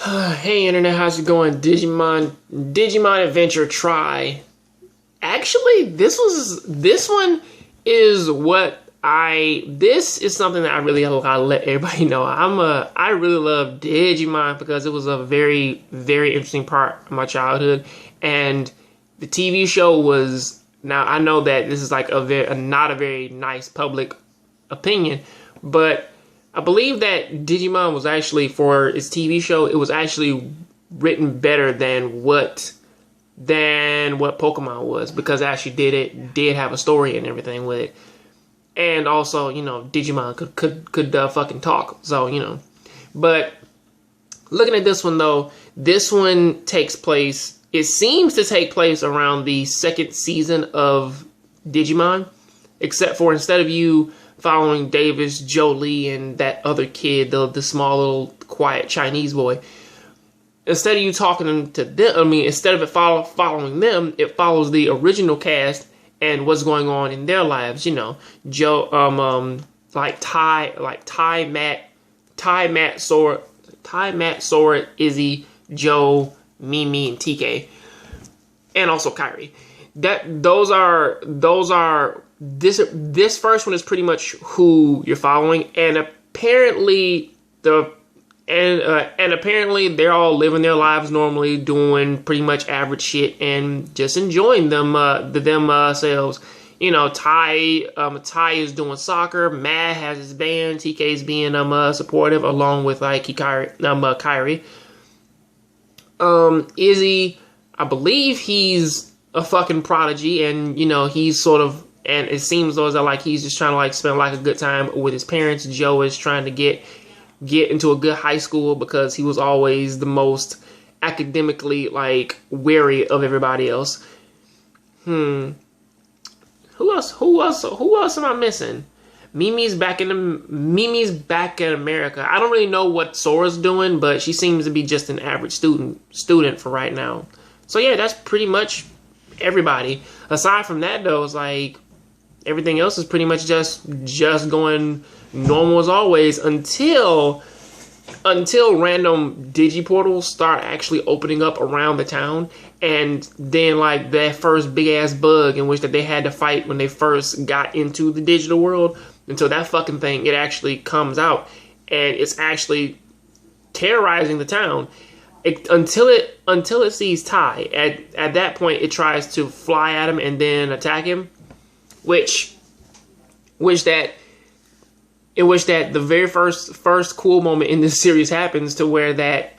Hey internet, how's it going? Digimon Adventure Tri. Actually, this one is this is something that I really gotta let everybody know. I really love Digimon because it was a very, very interesting part of my childhood, and the TV show was. Now I know that this is like not a very nice public opinion, but I believe that Digimon was actually, for its TV show, it was actually written better than what Pokemon was, because it actually did have a story and everything with it. And also, Digimon could fucking talk. So, but looking at this one though, this one takes place, it seems to take place around the second season of Digimon, except for instead of you following Davis, Jolie, and that other kid, the small little quiet Chinese boy, instead of you talking to them, instead of it following them, it follows the original cast and what's going on in their lives. Joe, Matt, Sora, Izzy, Joe, Mimi, and TK, and also Kyrie. This first one is pretty much who you're following, and apparently apparently they're all living their lives normally, doing pretty much average shit and just enjoying themselves. Ty is doing soccer, Matt has his band, TK's being supportive along with Kyrie. Izzy, I believe he's a fucking prodigy, and he's sort of, and it seems though as though he's just trying to spend a good time with his parents. Joe is trying to get into a good high school because he was always the most academically wary of everybody else. Who else am I missing? Mimi's back in America. I don't really know what Sora's doing, but she seems to be just an average student for right now. So yeah, that's pretty much everybody. Aside from that though, it's everything else is pretty much just going normal as always until random digiportals start actually opening up around the town, and then that first big ass bug in which that they had to fight when they first got into the digital world, until that fucking thing, it actually comes out and it's actually terrorizing the town. Until it sees Ty. At that point, it tries to fly at him and then attack him, which the very first cool moment in this series happens to where that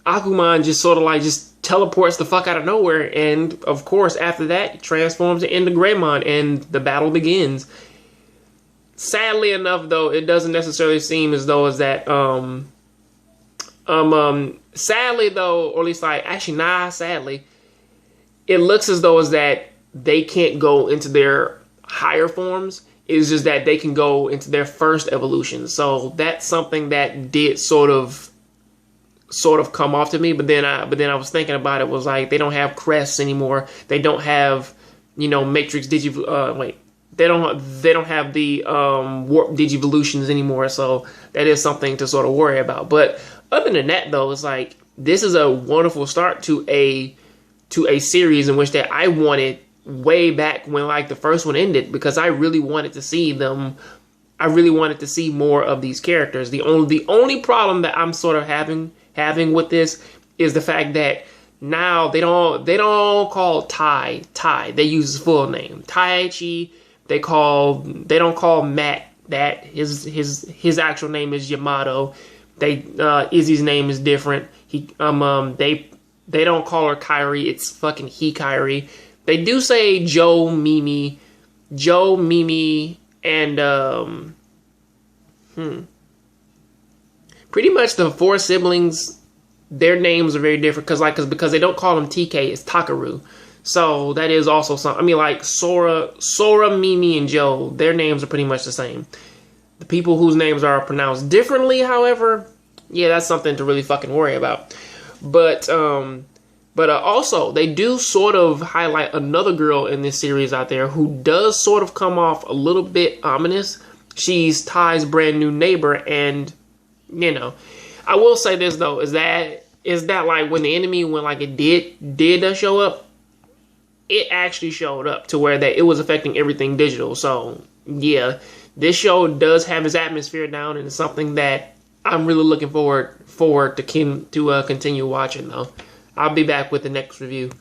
Agumon just sort of just teleports the fuck out of nowhere, and of course after that it transforms into Greymon and the battle begins. Sadly enough though, it doesn't necessarily seem as though sadly though, or at least sadly, it looks as though is that they can't go into their higher forms. It's just that they can go into their first evolution. So that's something that did sort of come off to me. But then I was thinking about it, was they don't have crests anymore. They don't have, Matrix they don't have the warp digivolutions anymore. So that is something to sort of worry about. But other than that though, it's this is a wonderful start to a series in which that I wanted way back when the first one ended, because I really wanted to see them. I really wanted to see more of these characters. The only problem that I'm sort of having with this is the fact that now they don't call Ty. They use his full name, Taichi. They don't call Matt that. His actual name is Yamato. Izzy's name is different. They don't call her Kyrie. It's fucking Kyrie. They do say Joe, Mimi, and pretty much the four siblings. Their names are very different because they don't call them TK. It's Takaru. So that is also something. Sora, Mimi, and Joe. Their names are pretty much the same. The people whose names are pronounced differently, however, yeah, that's something to really fucking worry about. But also, they do sort of highlight another girl in this series out there who does sort of come off a little bit ominous. She's Ty's brand new neighbor, and, I will say this though, is that like when the enemy, when like it did show up, it actually showed up to where that it was affecting everything digital. So yeah, this show does have its atmosphere down, and it's something that I'm really looking forward to continue watching though. I'll be back with the next review.